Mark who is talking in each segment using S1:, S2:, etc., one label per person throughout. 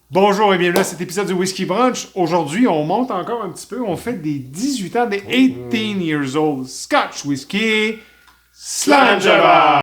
S1: Bonjour et bienvenue à cet épisode du Whiskey Brunch. Aujourd'hui, on monte encore un petit peu. On fait des 18 ans, des 18 years old Scotch Whisky Slangeva.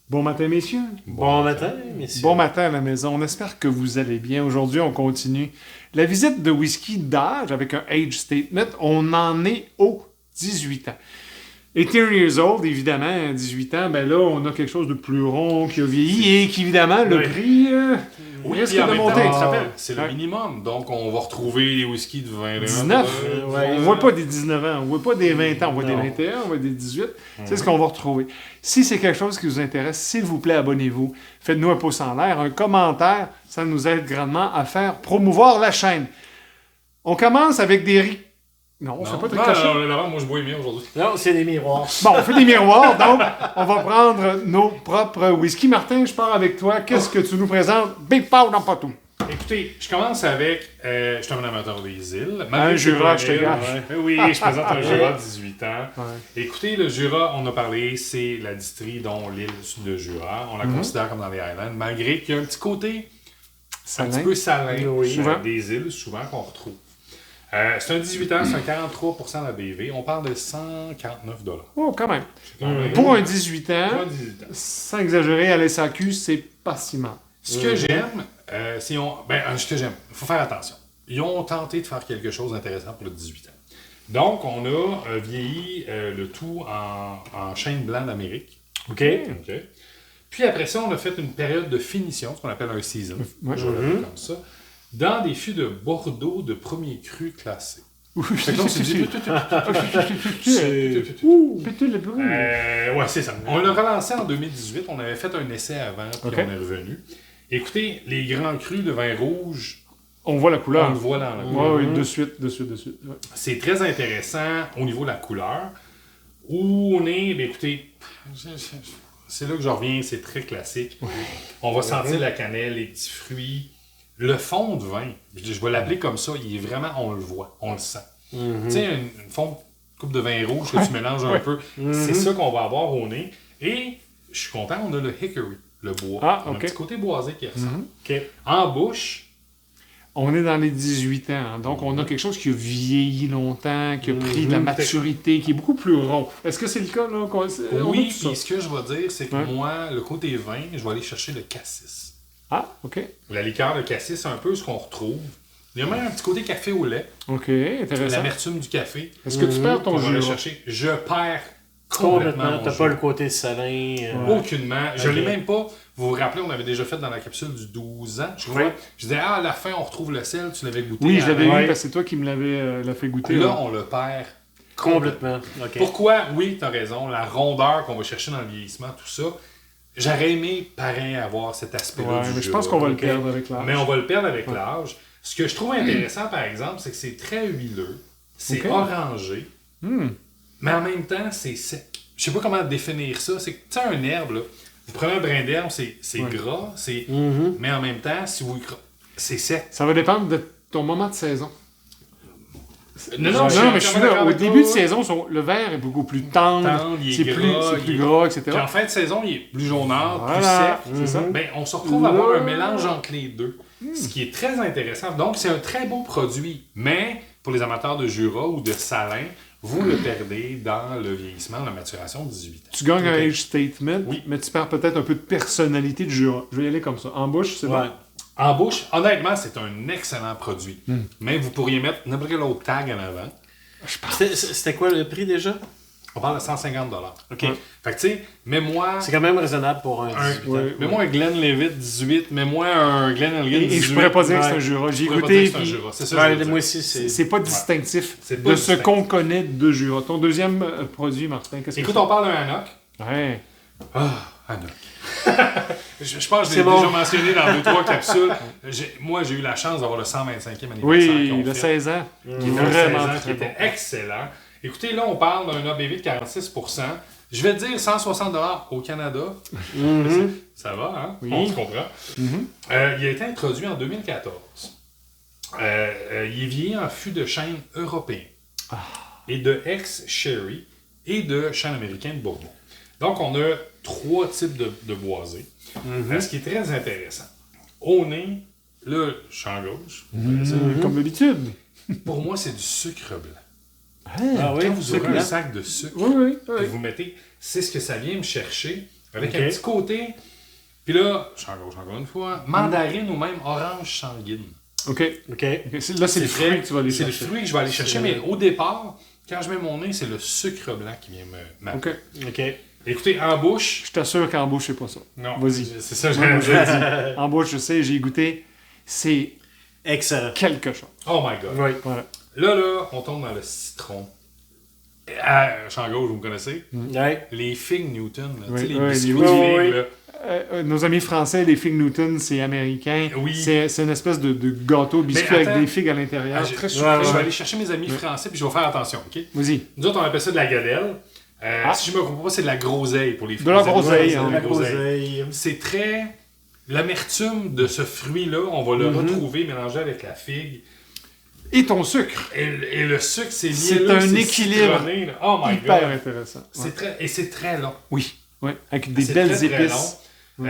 S1: Bon matin, messieurs.
S2: Bon matin, messieurs.
S1: Bon matin à la maison. On espère que vous allez bien. Aujourd'hui, on continue la visite de whisky d'âge avec un age statement. On en est aux 18 ans. 18 years old, évidemment, 18 ans, ben là, on a quelque chose de plus rond qui a vieilli et qui, évidemment, le prix risque
S3: puis en
S1: de
S3: même
S1: monter.
S3: temps, on se rappelle, c'est le minimum. Donc, on va retrouver les whiskies de 20 ans.
S1: 19. On voit pas des 19 ans, on voit pas des 20 ans, on voit des 21, on voit des 18. C'est ce qu'on va retrouver. Si c'est quelque chose qui vous intéresse, s'il vous plaît, abonnez-vous. Faites-nous un pouce en l'air, un commentaire. Ça nous aide grandement à faire promouvoir la chaîne. On commence avec des riz. Non, on fait pas de ricochet.
S3: Non, moi je bois bien aujourd'hui.
S2: Non, c'est des miroirs.
S1: Bon, on fait des miroirs, donc on va prendre nos propres whisky. Martin, je pars avec toi. Qu'est-ce que tu nous présentes? Big Pow dans pas tout.
S3: Écoutez, je commence avec. Je suis un amateur des îles.
S1: Un Jura, je te gâche.
S3: Oui, je présente un Jura de 18 ans. Ouais. Écoutez, le Jura, on a parlé, c'est la distillerie dont l'île de Jura. On la considère comme dans les Highlands, malgré qu'il y a un petit côté un petit peu salin des îles, souvent qu'on retrouve. C'est un 18 ans, c'est un 43% d'ABV. On parle de 149 $.
S1: Oh, quand même. Pour un 18 ans, sans exagérer, à l'SAQ, c'est pas si mal.
S3: Ce que j'aime, il faut faire attention. Ils ont tenté de faire quelque chose d'intéressant pour le 18 ans. Donc, on a vieilli le tout en chêne blanc d'Amérique.
S2: OK.
S3: Puis après ça, on a fait une période de finition, ce qu'on appelle un season. Je vais l'appeler comme ça. Dans des fûts de Bordeaux de premier cru classé. Fait que là, on s'est dit... Ouais, c'est ça. On l'a relancé en 2018. On avait fait un essai avant, puis on est revenu. Écoutez, les grands crus de vin rouge...
S1: On voit la couleur.
S3: On le voit dans la
S1: couleur. Oui, de suite. Ouais.
S3: C'est très intéressant au niveau de la couleur. Où on est... Ben, écoutez, c'est là que je reviens, c'est très classique. On va sentir la cannelle, les petits fruits... Le fond de vin, je vais l'appeler comme ça, il est vraiment, on le voit, on le sent. Tu sais, une coupe de vin rouge que tu mélanges un peu, c'est ça qu'on va avoir au nez. Et je suis content, on a le hickory, le bois. On a un petit côté boisé qui ressemble. En bouche,
S1: on est dans les 18 ans, donc on a quelque chose qui a vieilli longtemps, qui a pris de la maturité, qui est beaucoup plus rond. Est-ce que c'est le cas, là?
S3: Oui, puis ce que je vais dire, c'est que moi, le côté vin, je vais aller chercher le cassis.
S1: Ah, OK.
S3: La liqueur de cassis, c'est un peu ce qu'on retrouve. Il y a même un petit côté café au lait.
S1: OK, intéressant.
S3: L'amertume du café.
S1: Est-ce que tu perds ton jus?
S3: Je perds complètement.
S2: T'as pas le côté salin.
S3: Aucunement. Je l'ai même pas. Vous vous rappelez, on avait déjà fait dans la capsule du 12 ans. Je disais, à la fin, on retrouve le sel. Tu l'avais goûté.
S1: Oui, je l'avais vu parce que c'est toi qui me l'avais fait goûter.
S3: Là, on le perd complètement. Pourquoi? Oui, tu as raison. La rondeur qu'on va chercher dans le vieillissement, tout ça. J'aurais aimé, pareil, avoir cet aspect-là du
S1: mais
S3: jeu.
S1: je pense qu'on va le perdre avec l'âge.
S3: Mais on va le perdre avec l'âge. Ce que je trouve intéressant, par exemple, c'est que c'est très huileux, c'est orangé, mais en même temps, c'est sec. Je sais pas comment définir ça. C'est que, tu sais, un herbe, là, vous prenez un brin d'herbe, c'est gras, mais en même temps, si vous c'est sec.
S1: Ça va dépendre de ton moment de saison.
S3: Non,
S1: mais je suis là. Au début de saison, le verre est beaucoup plus tendre, c'est plus gras, etc.
S3: Puis en fin de saison, il est plus jaunâtre, plus sec.
S1: C'est ça.
S3: Ben, on se retrouve à avoir un mélange entre les deux, ce qui est très intéressant. Donc, c'est un très beau produit, mais pour les amateurs de Jura ou de Salin, vous le perdez dans le vieillissement, la maturation de 18 ans.
S1: Tu gagnes un age statement, mais tu perds peut-être un peu de personnalité de Jura. Je vais y aller comme ça. En bouche, c'est bon.
S3: En bouche, honnêtement, c'est un excellent produit. Mais vous pourriez mettre n'importe quel autre tag en avant.
S2: C'était quoi le prix déjà?
S3: On parle de 150 $.
S2: OK.
S3: Fait que tu sais, mets-moi...
S2: C'est quand même raisonnable pour un 18 ans.
S3: Mets-moi un Glenlivet 18, mets-moi un Glenelgan 18.
S1: Et je pourrais pas dire que c'est un Jura. J'ai goûté.
S3: C'est ça.
S2: Moi aussi,
S1: c'est pas distinctif de ce qu'on connaît de Jura. Ton deuxième produit, Martin, qu'est-ce que c'est?
S3: Écoute, on parle d'un Hanok.
S1: Ouais.
S3: Hanok. Je pense que je l'ai déjà mentionné dans 2-3 capsules. Moi, j'ai eu la chance d'avoir le 125e anniversaire.
S1: Oui, le 16 ans.
S3: Qui était excellent. Écoutez, là, on parle d'un ABV de 46%. Je vais te dire 160 $ au Canada. Ça va, hein?
S1: Oui.
S3: On se comprend. Il a été introduit en 2014. Il est vieilli en fût de chêne européen et de ex-sherry et de chêne américain de Bourbon. Donc, on a 3 types de boisés. Ce qui est très intéressant. Au nez, là, champ gauche.
S1: Comme d'habitude.
S3: Pour moi, c'est du sucre blanc.
S2: Ah oui,
S3: Quand vous
S2: sucre
S3: aurez un
S2: blanc.
S3: sac de sucre,
S1: Oui.
S3: que vous mettez, c'est ce que ça vient me chercher, avec un petit côté. Puis là, champ gauche encore une fois, mandarine ou même orange sanguine.
S1: OK. Là, c'est le fruit que tu vas aller
S3: C'est le
S1: chercher.
S3: fruit que je vais aller chercher, mais au départ, quand je mets mon nez, c'est le sucre blanc qui vient m'appeler.
S1: OK.
S3: Écoutez, en bouche...
S1: Je t'assure qu'en bouche, c'est pas ça.
S3: Non,
S1: Vas-y.
S3: c'est ça que
S1: Moi,
S3: j'allais
S1: je
S3: dire.
S1: le dis. En bouche, je sais, j'ai goûté. C'est
S2: Excellent.
S1: quelque chose.
S3: Oh my God.
S2: Oui.
S1: Voilà.
S3: Là, on tombe dans le citron. Champ gauche, vous me connaissez?
S2: Ouais.
S3: Les figues Newton, là,
S1: Oui,
S3: tu sais, les
S1: oui,
S3: biscuits
S1: oui,
S3: de
S1: oui,
S3: figues, là.
S1: Nos amis français, les figues Newton, c'est américain.
S3: Oui.
S1: C'est une espèce de gâteau biscuit avec
S3: attends.
S1: des figues à l'intérieur.
S3: Je,
S1: Très
S3: je
S1: sucré.
S3: vais aller chercher mes amis français puis je vais faire attention, OK?
S1: Vas-y.
S3: Nous autres, on appelle ça de la gadelle. Si je me comprends pas, c'est de la groseille pour les filles.
S1: De la
S3: Les amis
S1: groseille,
S3: français,
S1: hein.
S3: de
S2: La groseille.
S3: C'est très... L'amertume de ce fruit-là, on va le retrouver mélangé avec la figue.
S1: Et ton sucre.
S3: Et le sucre, c'est
S1: C'est
S3: mielleux,
S1: un équilibre
S3: citronné, là. Oh my
S1: hyper
S3: God!
S1: intéressant.
S3: Et c'est très long.
S1: Oui. Avec des
S3: C'est
S1: belles
S3: très, très
S1: épices.
S3: long.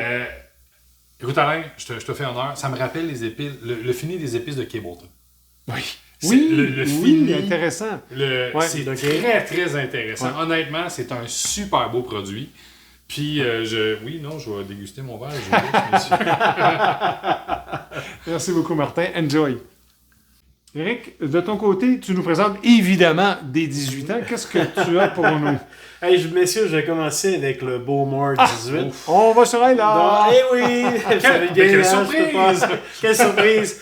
S3: Écoute, Alain, je te fais honneur. Ça me rappelle les épices, le fini des épices de Cableton.
S1: Oui.
S3: C'est
S1: Oui,
S3: le
S1: oui,
S3: fini.
S1: intéressant. Ouais,
S3: C'est
S2: ok.
S3: très, très intéressant.
S1: Ouais.
S3: Honnêtement, c'est un super beau produit. Puis, je vais déguster mon verre. Je goûte, monsieur.
S1: Merci beaucoup, Martin. Enjoy. Eric, de ton côté, tu nous présentes évidemment des 18 ans. Qu'est-ce que tu as pour nous?
S2: Hey, messieurs, je vais commencer avec le Bowmore 18.
S1: On va sur elle là.
S2: Eh oui! Je savais bien,
S3: quelle
S2: hein, je peux
S3: surprise!
S2: pas- Quelle surprise!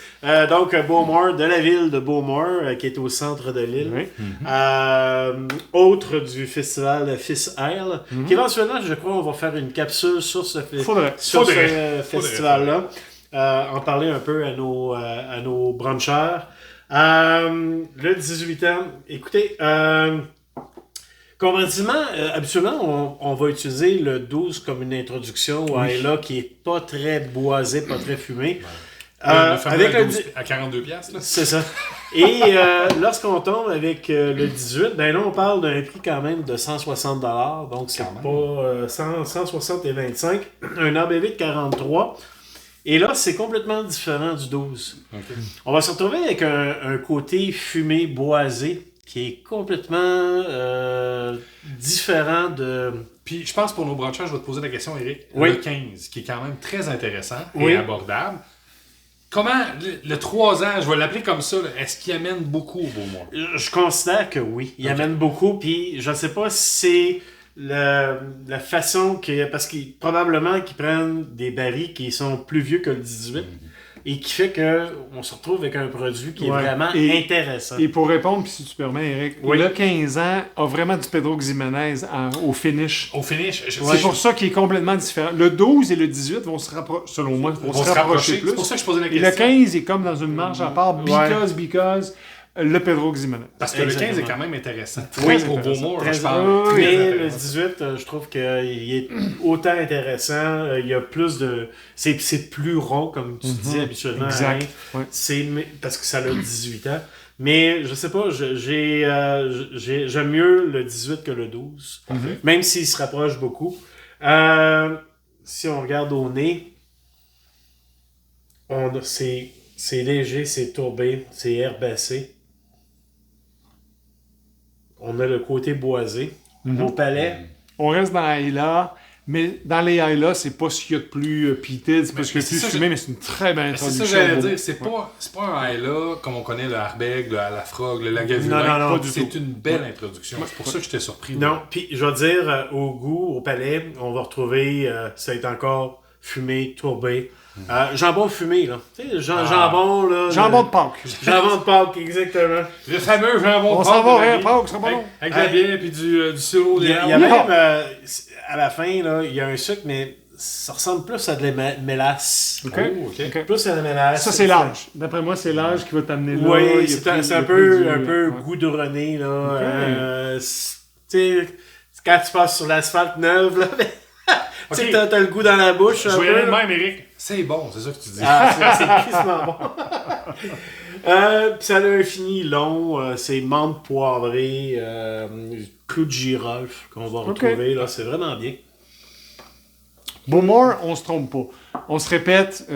S2: Donc, Bowmore, de la ville de Bowmore, qui est au centre de l'île.
S1: Oui.
S2: Autre du festival Fish Isle, qu'éventuellement, je crois, on va faire une capsule sur ce,
S1: Faudrait.
S2: ce festival-là. En parler un peu à nos brancheurs. Le 18 ans, écoutez, comparativement, habituellement, on va utiliser le 12 comme une introduction au Isla qui est pas très boisé, pas très fumé.
S3: Le fameux
S2: Avec le
S3: à 42 piastres, là.
S2: C'est ça. Et lorsqu'on tombe avec le 18, ben là, on parle d'un prix quand même de 160 $. Donc, c'est pas 160 et 25. Un ABV de 43. Et là, c'est complètement différent du 12.
S3: Okay.
S2: On va se retrouver avec un côté fumé, boisé, qui est complètement différent de...
S3: Puis, je pense pour nos brancheurs, je vais te poser la question, Eric.
S2: Oui.
S3: Le 15, qui est quand même très intéressant
S2: Oui.
S3: et abordable. Comment, le 3 ans, je vais l'appeler comme ça, là, est-ce qu'il amène beaucoup au Beaumont?
S2: Je considère que oui. Il amène beaucoup, puis je ne sais pas si c'est la façon que... Parce qu'ils probablement qu'ils prennent des barils qui sont plus vieux que le 18 et qui fait qu'on se retrouve avec un produit qui est vraiment intéressant.
S1: Et pour répondre, puis si tu permets, Eric, le 15 ans a vraiment du Pedro Ximénez au finish.
S3: Au finish,
S1: C'est pour ça qu'il est complètement différent. Le 12 et le 18 vont se rapprocher, selon moi, vont se rapprocher plus.
S3: C'est pour ça que je posais la
S1: Et
S3: question.
S1: le 15 est comme dans une marge à part, because le Pedro Ximénez.
S3: Parce que le 15 est quand même intéressant.
S1: Oui,
S3: Pour
S1: intéressant.
S3: Beaumont,
S2: Très
S3: je parle.
S1: Oui,
S2: mais
S1: très
S2: le 18, je trouve qu'il est autant intéressant. Il y a plus de... C'est plus rond, comme tu dis habituellement.
S1: Exact.
S2: Hein.
S1: Ouais.
S2: Parce que ça a 18 ans. Mais je sais pas, j'aime mieux le 18 que le 12. Même s'il se rapproche beaucoup. Si on regarde au nez, c'est léger, c'est tourbé, c'est herbacé. On a le côté boisé. Au palais.
S1: On reste dans Ayla, mais dans les Ayla, c'est pas ce qu'il y a de plus pitide, c'est pas ce qu'il y a de plus fumé, mais c'est une très belle
S3: C'est
S1: introduction.
S3: ça que j'allais dire. C'est pas un Ayla comme on connaît le Harbeg, le Lafrogue, le Lagavulin.
S2: Non,
S3: c'est une belle introduction. C'est pour ça que j'étais surpris.
S2: Non, puis je vais dire, au goût, au palais, on va retrouver, ça va être encore fumé, tourbé. Jambon fumé, là. Tu sais, jambon, là.
S1: Jambon de Pâques.
S2: Jambon de Pâques, exactement.
S3: Le fameux jambon
S1: On
S3: de
S1: s'en va,
S3: Pâques,
S1: rien, Pâques, ça va long.
S3: avec de la bière et du sirop
S2: Il y a
S3: d'érable.
S2: même, à la fin, là, il y a un sucre, mais ça ressemble plus à de la mélasse.
S1: OK.
S3: Oh, OK.
S1: OK.
S2: Plus à la mélasse.
S1: Ça, c'est l'âge. D'après moi, c'est l'âge qui va t'amener là.
S2: Oui,
S1: Il y a
S2: c'est
S1: plus- il y
S2: un
S1: a
S2: peu,
S1: plus
S2: un
S1: du-
S2: peu
S1: ouais.
S2: goudronné, là.
S1: Ok.
S2: Tu sais, quand tu passes sur l'asphalte neuve, là, tu sais,
S3: Ok.
S2: t'as le goût dans la bouche.
S3: Je
S2: un
S3: vais y
S2: peu,
S3: aller de
S2: là.
S3: même, Eric. C'est bon, c'est ça que tu dis.
S2: Ah, c'est crissement bon. Puis ça a un fini long, c'est menthe poivrée, clou de girofle qu'on va retrouver, là, c'est vraiment bien.
S1: Bowmore, on se trompe pas. On se répète,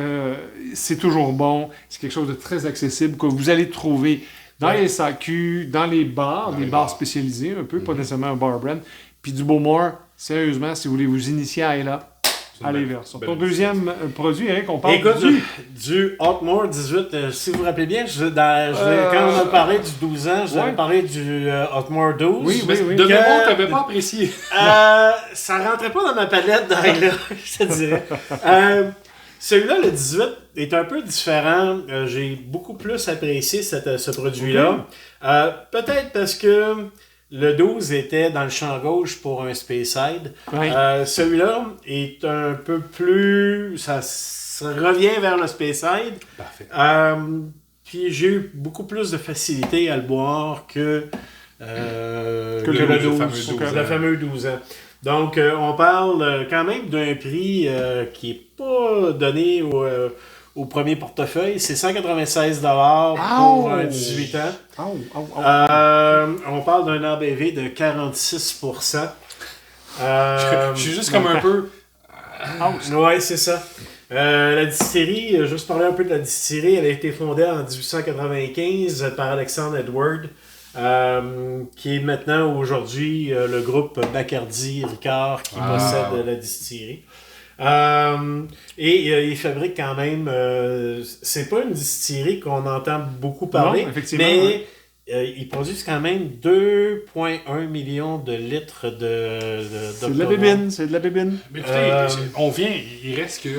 S1: c'est toujours bon. C'est quelque chose de très accessible que vous allez trouver dans les SAQ, dans les bars, des
S3: les
S1: bars
S3: bars.
S1: spécialisés, un peu, pas nécessairement un bar brand. Puis du Bowmore, sérieusement, si vous voulez vous initier à là,
S3: C'est une
S1: allez
S3: belle-
S1: vers ça.
S3: belle
S1: Ton deuxième produit, Eric, on parle
S2: Écoute,
S1: du...
S2: du Hotmore 18, si vous vous rappelez bien, quand on a parlé du 12 ans, je vous avais
S1: ouais.
S2: parlé du Hotmore 12.
S1: Oui,
S3: Mais
S1: oui.
S3: de
S2: Que-
S3: mémoire, t'avais pas apprécié.
S2: Ça rentrait pas dans ma palette là, je te dirais. Celui-là, le 18, est un peu différent. J'ai beaucoup plus apprécié ce produit-là. Peut-être parce que le 12 était dans le champ gauche pour un Speyside.
S1: Ouais.
S2: Celui-là est un peu plus... Ça revient vers le Speyside.
S3: Parfait.
S2: Puis j'ai eu beaucoup plus de facilité à le boire que le
S1: le
S2: 12,
S3: fameux 12
S2: le
S3: ans.
S2: fameux 12 ans. Donc, on parle quand même d'un prix qui n'est pas donné au premier portefeuille. C'est 196$ pour 18 ans. On parle d'un ABV de 46%.
S3: Je suis juste comme un peu.
S2: Ouais, c'est ça. La distillerie, juste parler un peu de la distillerie, elle a été fondée en 1895 par Alexandre Edward, qui est maintenant aujourd'hui le groupe Bacardi Ricard qui possède la distillerie. Il fabrique quand même, c'est pas une distillerie qu'on entend beaucoup parler,
S1: Non, effectivement,
S2: mais ils produisent quand même 2,1 millions de litres
S1: C'est de la bébine, c'est de la bébine.
S3: Mais écoutez, on vient, il reste que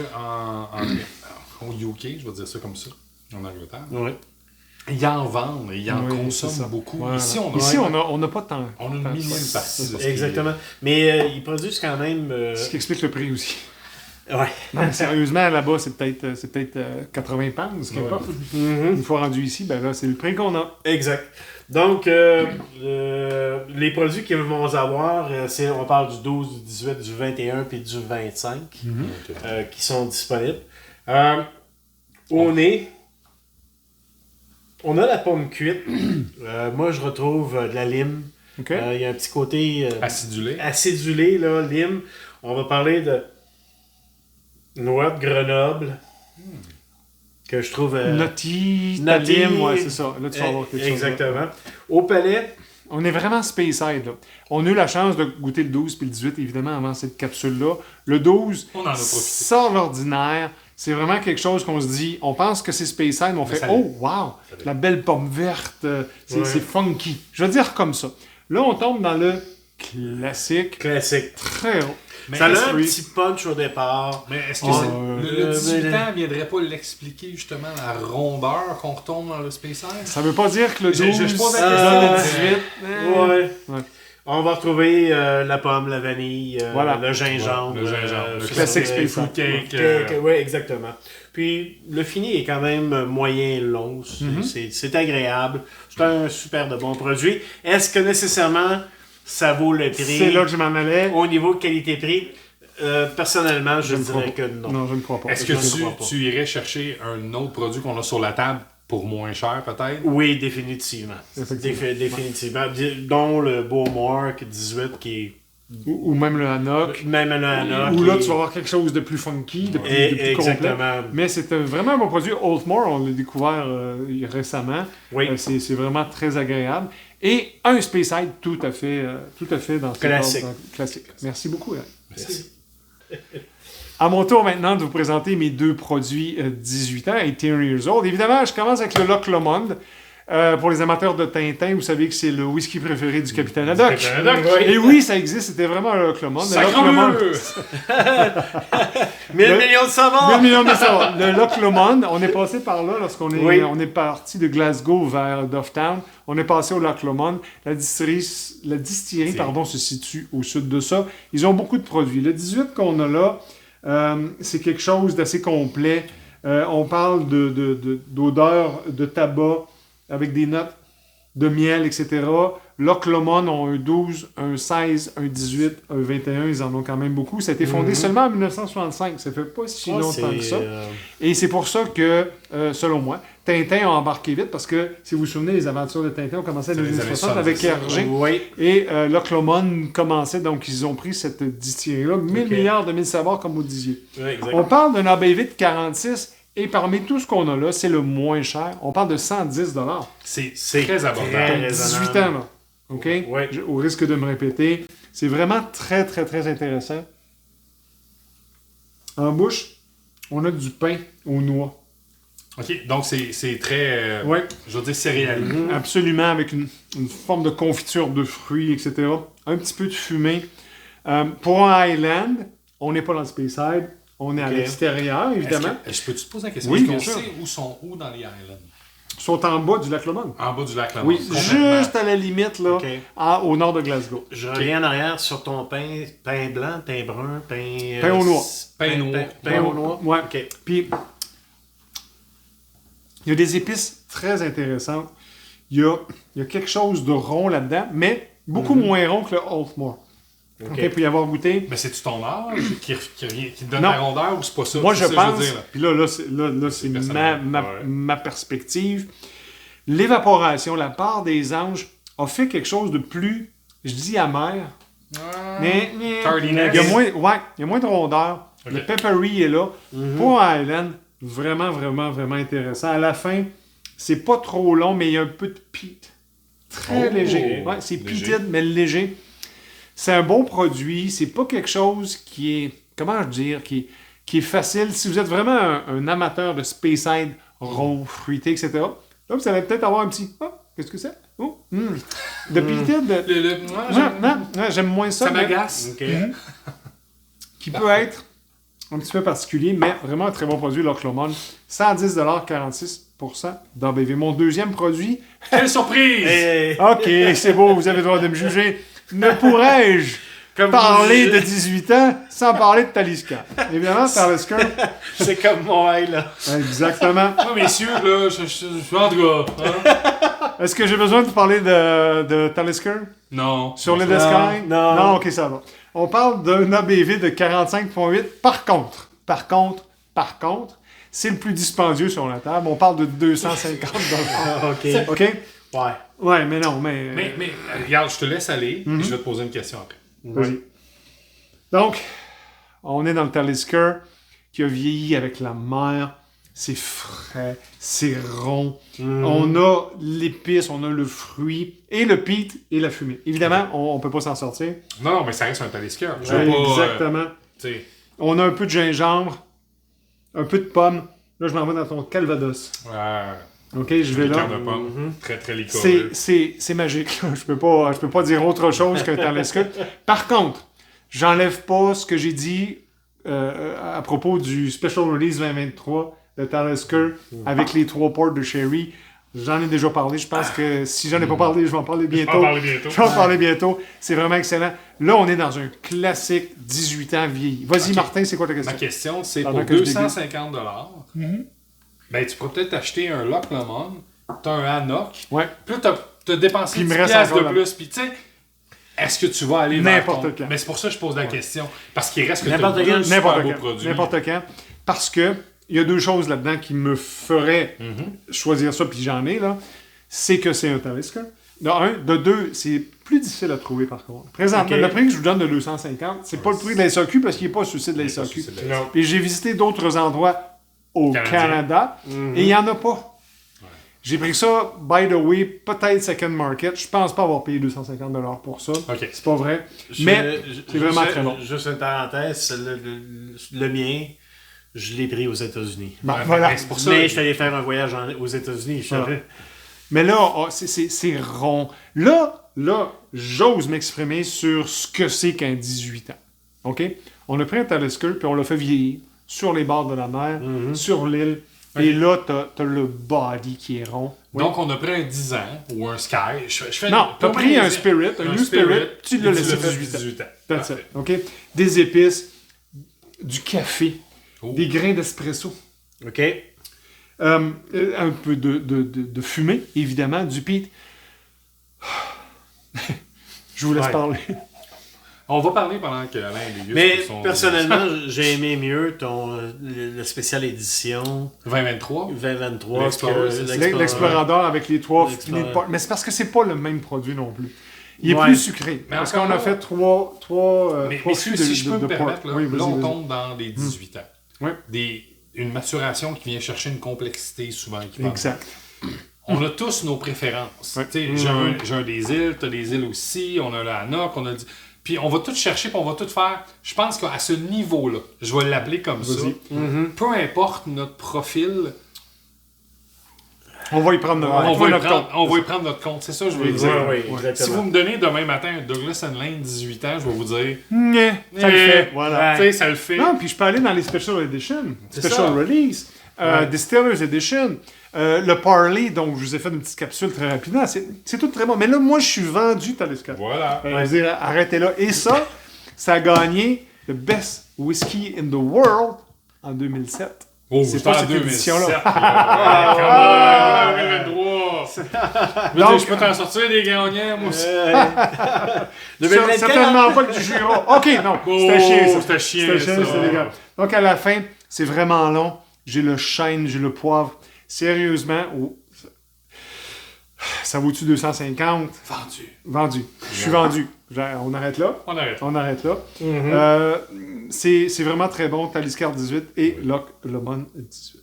S3: au UK, je vais dire ça comme ça, en Angleterre.
S2: Ouais.
S3: Ils en vendent, ils en
S1: Oui, c'est
S3: consomment
S1: ça.
S3: beaucoup.
S1: Voilà.
S3: Ici,
S1: on n'a pas tant.
S3: on a une minime partie de ce qui est-
S2: Exactement. Mais ils produisent quand même.
S1: Ce qui explique le prix aussi.
S2: Ouais.
S1: Non, mais sérieusement, là-bas, c'est peut-être 80 pounds, qu'importe. Une fois rendu ici, ben là, c'est le prix qu'on a.
S2: Exact. Donc, les produits qu'ils vont avoir, on parle du 12, du 18, du 21 puis du 25 qui sont disponibles. Au nez, on a la pomme cuite. Moi, je retrouve de la lime.
S1: OK?
S2: Il y a un petit côté
S3: acidulé.
S2: acidulé, là, lime. On va parler de noix de Grenoble, que je trouve...
S1: Nutty,
S2: Nutty,
S1: lime, ouais, c'est ça. Là, tu vas avoir quelque chose.
S2: Exactement. Au palais,
S1: On est vraiment Speyside, là. On a eu la chance de goûter le 12 puis le 18, évidemment, avant cette capsule-là. Le 12,
S3: On en a profité.
S1: sort l'ordinaire. C'est vraiment quelque chose qu'on se dit, on pense que c'est Speyside, mais on fait
S3: ça
S1: « Oh,
S3: l'est.
S1: wow!
S3: Ça l'est.
S1: La belle pomme verte, c'est
S2: Ouais.
S1: c'est funky. » Je vais dire comme ça. Là, on tombe dans le classique,
S2: classique.
S1: très haut.
S3: Mais
S2: Ça a
S3: est-ce
S2: un
S1: oui.
S2: petit punch au départ.
S3: Mais est-ce que
S1: Ah,
S3: le 18
S2: mais-
S3: ans viendrait pas l'expliquer justement la rondeur qu'on retombe dans le Speyside?
S1: Ça veut pas dire que le 12,
S3: Je pose la
S1: dans
S3: question.
S1: le 18...
S2: Ouais.
S1: Ouais.
S2: On va retrouver la pomme, la vanille,
S1: Voilà.
S2: le gingembre.
S3: Ouais, le gingembre. Le
S2: ça,
S1: classique
S2: c'est-
S1: Spey
S2: ça.
S3: Fruit Cake,
S2: Oui, exactement. Puis le fini est quand même moyen long. C'est agréable. C'est un super de bon produit. Est-ce que nécessairement ça vaut le prix
S1: C'est là que je m'en allais.
S2: au niveau qualité-prix? Personnellement, je
S1: ne crois
S2: dirais
S1: pas.
S2: que non.
S1: Non, je ne crois pas.
S3: Est-ce
S2: Je ne
S3: que
S2: crois pas.
S3: tu irais chercher un autre produit qu'on a sur la table pour moins cher peut-être?
S2: Oui, définitivement.
S1: Effectivement.
S2: Définitivement. Dont le Bowmore 18 qui est
S1: Ou même le Hanok.
S2: même le Hanoc,
S1: Où là,
S2: qui-
S1: tu vas avoir quelque chose de plus funky, de plus
S2: Exactement.
S1: complet. Mais c'est vraiment un bon produit. Oldmore, on l'a découvert récemment.
S2: Oui.
S1: C'est vraiment très agréable. Et un Speyside tout à fait dans ce
S2: Classique.
S1: ordre classique. Merci beaucoup. Eric.
S2: Merci.
S1: À mon tour maintenant de vous présenter mes deux produits 18 ans et 10 years old. Évidemment, je commence avec le Loch Lomond. Pour les amateurs de Tintin, vous savez que c'est le whisky préféré du Capitaine Haddock.
S2: Capitaine Haddock, oui.
S1: Et oui, ça existe, c'était vraiment un Loch Lomond. Le Loch Lomond,
S3: Sacremeur!
S2: 1000
S1: Le-
S2: millions de
S1: 2
S2: savants!
S1: millions de savants. Le Loch Lomond, on est passé par là lorsqu'on est,
S2: Oui.
S1: on est parti de Glasgow vers Dufftown. On est passé au Loch Lomond. La distillerie se situe au sud de ça. Ils ont beaucoup de produits. Le 18 qu'on a là, C'est quelque chose d'assez complet. On parle d'odeur de tabac avec des notes de miel, etc. L'Oklahoma ont un 12, un 16, un 18, un 21. Ils en ont quand même beaucoup. Ça a été fondé seulement en 1965. Ça fait pas si longtemps que ça. Et c'est pour ça que, selon moi, Tintin a embarqué vite parce que, si vous vous souvenez, les aventures de Tintin ont commencé dans les années 60 avec Hergé.
S2: Oui.
S1: Et l'Oklahoma commençait, donc ils ont pris cette distillerie-là. 1000 milliards de mille savoirs, comme vous disiez.
S2: Oui, exact.
S1: On parle d'un ABV de 46 et parmi tout ce qu'on a là, c'est le moins cher. On parle de 110 $.
S3: C'est très abordable.
S2: très-
S1: 18 ans, là. OK?
S2: Ouais.
S1: Au risque de me répéter. C'est vraiment très, très, très intéressant. En bouche, on a du pain aux noix.
S3: OK, donc c'est très,
S1: Ouais.
S3: je veux dire, céréalier.
S1: Absolument, avec une forme de confiture de fruits, etc. Un petit peu de fumée. Pour un Highland, on n'est pas dans le Speyside. On est à
S2: Ok.
S1: l'extérieur, évidemment.
S3: Je peux-tu te poser la question?
S1: Oui,
S3: Est-ce
S1: bien
S3: qu'on
S1: sûr.
S3: sait où sont dans les Highlands?
S1: Ils sont en bas du lac Lomond.
S3: En bas du lac Lamont.
S1: Oui,
S3: complètement.
S1: juste à la limite, là,
S2: Ok.
S1: au nord de Glasgow.
S2: Je reviens en arrière sur ton pain blanc, pain brun, pain...
S1: Pain aux noix.
S3: Pain noir.
S2: Pain aux noix.
S1: Ouais.
S2: OK.
S1: Puis, il y a des épices très intéressantes. Il y a quelque chose de rond là-dedans, mais beaucoup moins rond que le Oldmore. OK, pour y avoir goûté.
S3: Mais c'est-tu ton âge qui te donne
S1: Non.
S3: la rondeur ou c'est pas ça?
S1: Moi,
S3: C'est
S1: je
S3: ça que
S1: pense,
S3: veux dire, là.
S1: puis là c'est ma,
S3: personnel.
S1: ma,
S3: Ouais.
S1: ma perspective. L'évaporation, la part des anges, a fait quelque chose de plus, je dis amer, mais
S3: Tardiness.
S1: il y a moins de rondeur.
S3: Ok.
S1: Le peppery est là. Pour un Highland, vraiment, vraiment, vraiment intéressant. À la fin, c'est pas trop long, mais il y a un peu de peat. Très
S3: Oh,
S1: léger. Ouais, c'est
S3: léger.
S1: peated, mais léger. C'est un bon produit. C'est pas quelque chose qui est, comment je dire, qui est facile. Si vous êtes vraiment un amateur de Speyside rond, fruité, etc., là, vous allez peut-être avoir un petit... Oh, qu'est-ce que c'est? Oh, de peated. J'aime moins ça.
S3: Ça
S1: mais-
S3: m'agace.
S2: OK.
S1: qui peut être un petit peu particulier, mais vraiment un très bon produit, l'Oklahoma. 110 $, 46% d'ABV. Mon deuxième produit,
S3: Quelle surprise!
S2: Et-
S1: OK, c'est beau, vous avez le droit de me juger. Ne pourrais-je
S2: Comme
S1: parler
S2: vous-
S1: de 18 ans sans parler de Talisker? Évidemment, Talisker.
S2: C'est comme moi, là.
S1: Exactement.
S3: Oh, messieurs, là, je en tout cas. Hein?
S1: Est-ce que j'ai besoin de vous parler de Talisker?
S3: Non.
S1: Sur l'île de
S2: Non,
S1: Skye?
S2: non.
S1: Non, OK, ça va. On parle d'un ABV de 45,8. Par contre, c'est le plus dispendieux sur la table. On parle de 250 $.
S2: OK.
S1: OK?
S2: Ouais.
S1: Ouais, mais non, mais...
S3: Mais regarde, je te laisse aller et je vais te poser une question après.
S1: Vas-y. Donc, on est dans le Talisker qui a vieilli avec la mer. C'est frais, c'est rond. On a l'épice, on a le fruit et le peat et la fumée. Évidemment, on ne peut pas s'en sortir.
S3: Non, mais ça reste un Talisker. Je veux pas,
S1: Exactement.
S3: tu sais,
S1: On a un peu de gingembre, un peu de pomme. Là, je m'en vais dans ton Calvados. OK, je vais là.
S3: liqueur de pomme. Très, très liquoreux.
S1: C'est magique. Je peux pas dire autre chose qu'un Talisker. Par contre, j'enlève pas ce que j'ai dit à propos du Special Release 2023 de Talisker avec les 3 ports de sherry. J'en ai déjà parlé. Je pense que si j'en ai pas parlé, je vais en parler bientôt.
S3: On va en parler bientôt.
S1: Je vais en parler bientôt. C'est vraiment excellent. Là, on est dans un classique 18 ans vieilli. Vas-y,
S3: Ok.
S1: Martin, c'est quoi ta
S3: Ma
S1: question?
S3: question, c'est
S1: Pendant
S3: pour
S1: que je
S3: 250 ben, tu pourrais peut-être acheter un Loch Lomond, t'as un Hannock,
S1: Ouais.
S3: puis là, t'as dépensé
S1: Puis il
S3: 10
S1: me reste
S3: piastres de
S1: encore
S3: plus, puis tu sais, est-ce que tu vas aller vers
S1: N'importe
S3: ton...
S1: quand.
S3: Mais c'est pour ça que je pose la question, parce qu'il reste que
S2: N'importe
S3: t'as
S2: quand.
S3: deux super
S1: N'importe
S3: beaux
S1: quand.
S3: produits.
S1: N'importe quand. Parce que il y a 2 choses là-dedans qui me feraient choisir ça, puis j'en ai, là. C'est que c'est un Talisker. De 1. De 2, c'est plus difficile à trouver, par contre. Présentement,
S2: Ok.
S1: le prix que je vous donne de 250, c'est pas le prix de la SAQ parce qu'il n'est pas sur le site de la
S3: Il est pas
S1: SAQ.
S3: sur le site de la
S2: Non.
S1: Et j'ai visité d'autres endroits au
S3: Canadien.
S1: Canada et il n'y en a pas. J'ai pris ça, by the way, peut-être second market. Je pense pas avoir payé 250 $ pour ça.
S3: OK.
S1: C'est pas vrai. Mais c'est vraiment
S2: juste-
S1: très bon.
S2: Juste une parenthèse, le mien, je l'ai pris aux États-Unis.
S1: Bon,
S3: Ouais,
S1: voilà.
S3: mais c'est pour ça.
S2: Mais je suis allé faire un voyage aux États-Unis. Je
S1: Voilà.
S2: savais.
S1: Mais là, c'est rond. Là, j'ose m'exprimer sur ce que c'est qu'un 18 ans. OK? On a pris un Talisker, puis on l'a fait vieillir sur les bords de la mer, sur l'île. Et là, t'as le body qui est rond. Oui.
S3: Donc, on a pris un 10 ans ou un Sky. Je fais
S1: Non, t'as
S3: pas
S1: pris
S3: mal
S1: un
S3: des-
S1: Spirit, un New Spirit, tu l'as
S3: et
S1: laissé
S3: fait
S1: 18 ans. That's
S3: Parfait.
S1: it. OK? Des épices. du café,
S3: Oh.
S1: des grains d'espresso,
S2: OK.
S1: un peu de fumée, évidemment, du peat. Je vous laisse
S2: Ouais.
S1: parler.
S3: On va parler pendant que Alain déguste
S2: Mais
S3: son
S2: personnellement, j'ai aimé mieux le spécial édition
S3: 2023.
S2: 2023
S3: L'Explorer,
S2: que
S3: c'est
S1: L'Explorador avec les 3
S2: L'Explorer.
S1: finis de mais c'est parce que c'est pas le même produit non plus. Il est
S2: Ouais.
S1: plus sucré.
S3: Mais
S1: Parce
S3: encore
S1: qu'on a
S3: là-
S1: fait trois
S3: Mais
S1: trois
S3: si,
S1: fûts
S3: si je peux me
S1: pork.
S3: permettre, là,
S1: Oui,
S3: là,
S1: vas-y,
S3: on
S1: vas-y.
S3: tombe dans des 18 ans.
S1: Ouais.
S3: Une maturation qui vient chercher une complexité souvent équivalente.
S1: Exact.
S3: On a tous nos préférences.
S1: Ouais.
S3: Tu sais, j'ai un des îles, tu as des îles aussi, on a le Hanok, on a puis on va tout chercher, puis on va tout faire. Je pense qu'à ce niveau-là, je vais l'appeler comme ça,
S1: Vas-y.
S3: peu importe notre profil,
S1: On va y prendre
S3: on va y
S1: notre
S3: prendre,
S1: compte.
S3: on va y prendre notre compte. C'est ça que je veux dire.
S2: Oui,
S3: Si
S2: exactement.
S3: vous me donnez demain matin un Douglas Lane 18 ans, je vais vous dire.
S1: Ça le fait. Voilà.
S3: Tu sais, ça le fait.
S1: Non, puis je peux aller dans les Special Edition,
S3: C'est
S1: Special
S3: ça.
S1: Release, Distillers Edition, le Parley, donc je vous ai fait une petite capsule très rapidement. C'est tout très bon. Mais là, moi, je suis vendu Talisker.
S3: Voilà.
S1: Je veux dire, arrêtez là. Et ça a gagné le Best Whiskey in the World en 2007.
S3: Oh,
S1: C'est
S3: c'est
S1: pas
S3: pas en
S1: cette
S3: 2007.
S1: édition-là.
S3: Ah, 2023.
S1: Donc,
S3: Je peux t'en sortir des gagnants, moi aussi.
S2: 2024.
S1: Certainement pas du Jura. OK, non.
S3: Oh,
S1: C'était chiant, ça.
S3: c'était chiant,
S1: C'était chiant,
S3: ça.
S1: c'était légal. Donc, à la fin, c'est vraiment long. J'ai le chêne, j'ai le poivre. Sérieusement, ça vaut-tu 250? Vendu. Je suis vendu. On arrête là.
S3: On arrête.
S1: C'est vraiment très bon. Talisker 18 et Loch Lomond 18.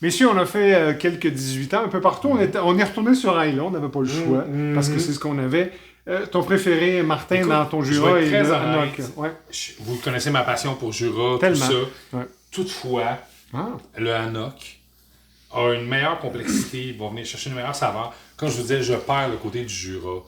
S1: Messieurs, on a fait quelques 18 ans un peu partout. On est retourné sur Island, on n'avait pas le choix parce que c'est ce qu'on avait. Ton préféré, Martin,
S3: Écoute,
S1: dans ton
S3: je
S1: Jura
S3: vais être
S1: et
S3: très
S1: le
S3: honnête.
S1: Hanok. Ouais.
S3: Vous connaissez ma passion pour Jura,
S1: Tellement.
S3: tout ça.
S1: Ouais.
S3: Toutefois,
S1: Ah.
S3: le Hanok a une meilleure complexité, va venir chercher une meilleure saveur. Comme je vous disais, je perds le côté du Jura.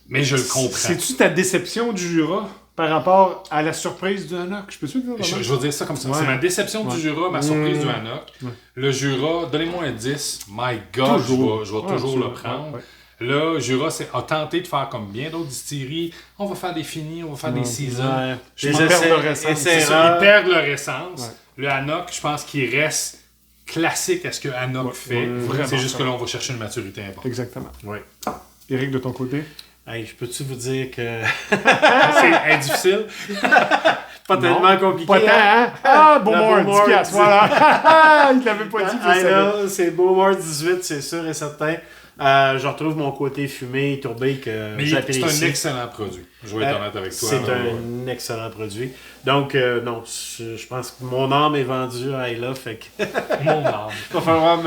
S3: Mais je le comprends.
S1: C'est-tu ta déception du Jura par rapport à la surprise du Hanok? Je peux-tu dire
S3: Je vais dire ça comme ça.
S1: Ouais.
S3: C'est ma déception du Jura, ma surprise du Hanok. Le Jura, donnez-moi un 10. My God,
S1: Toujours.
S3: je vais
S1: Ouais,
S3: toujours
S1: absolument.
S3: le prendre.
S1: Ouais.
S3: Là, Jura a tenté de faire comme bien d'autres distilleries. On va faire des finis, on va faire des seasons.
S2: Ouais.
S1: Je
S2: Les
S1: m'en perds
S2: essais-
S1: leur essence.
S2: essais
S3: C'est ça,
S2: rares.
S3: ils perdent leur essence.
S1: Ouais.
S3: Le Hanok, je pense qu'il reste classique à ce que Hanok
S1: Ouais,
S3: fait.
S1: ouais, vraiment
S3: C'est juste
S1: ça.
S3: que là, on va chercher une maturité importante.
S1: Exactement.
S2: Ouais.
S1: Éric, de ton côté?
S2: Hey, je peux-tu vous dire que
S3: C'est difficile.
S2: pas
S1: Non.
S2: tellement compliqué.
S1: Pas tant, hein? Ah, Beaumont,
S2: La
S1: 10
S2: Beaumont,
S1: piastres,
S2: 10.
S1: voilà. Il l'avait pas dit, je
S2: I
S1: savais.
S2: know, c'est Beaumont 18, c'est sûr et certain. Je retrouve mon côté fumé, tourbé que
S3: Mais
S2: j'apprécie.
S3: c'est un excellent produit. Je vais être honnête avec toi.
S2: C'est
S3: là.
S2: un excellent produit. Donc, non, je pense que mon âme est vendue à Ayla, fait que
S3: Mon âme.
S2: il va falloir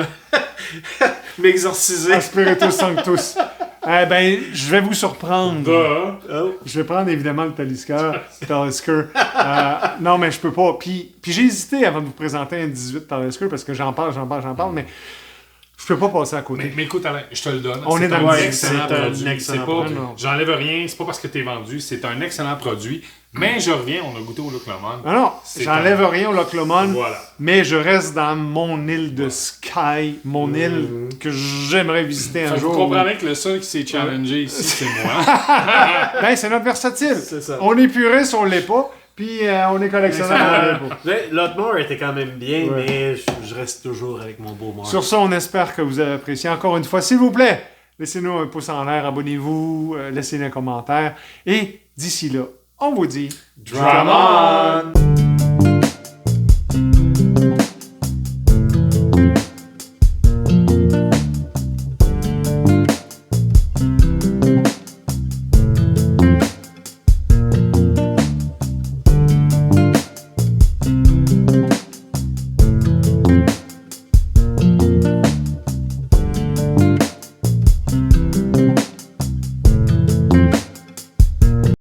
S2: m'exorciser.
S1: Spiritus Sanctus. Eh ben, je vais vous surprendre.
S2: Oh.
S1: Je vais prendre évidemment le Talisker. Non, mais je peux pas. Puis j'ai hésité avant de vous présenter un 18 Talisker parce que j'en parle, mais je peux pas passer à côté.
S3: Mais écoute, Alain, je te le donne.
S1: On est dans
S3: un
S1: le
S3: excellent
S2: c'est un
S3: produit.
S2: excellent
S3: C'est pas,
S1: produit.
S3: j'enlève rien, c'est pas parce que t'es vendu, c'est un excellent produit. Mais je reviens, on a goûté au Loch Lomond.
S1: Non, non,
S3: C'est
S1: j'enlève rien au Loch Lomond,
S3: Voilà.
S1: mais je reste dans mon île de Skye, mon île que j'aimerais visiter un
S3: Fait que vous
S1: jour.
S3: comprenez que le seul qui s'est challengé ici, c'est moi.
S1: Ben, c'est notre versatile.
S2: C'est ça.
S1: On est puriste, on l'est pas, puis on est collectionneur, on l'est pas.
S2: L'Otmore était quand même bien,
S1: Ouais.
S2: mais je reste toujours avec mon Beaumont.
S1: Sur ça, on espère que vous avez apprécié. Encore une fois, s'il vous plaît, laissez-nous un pouce en l'air, abonnez-vous, laissez-nous un commentaire. Et d'ici là, on vous dit...
S2: Drum on!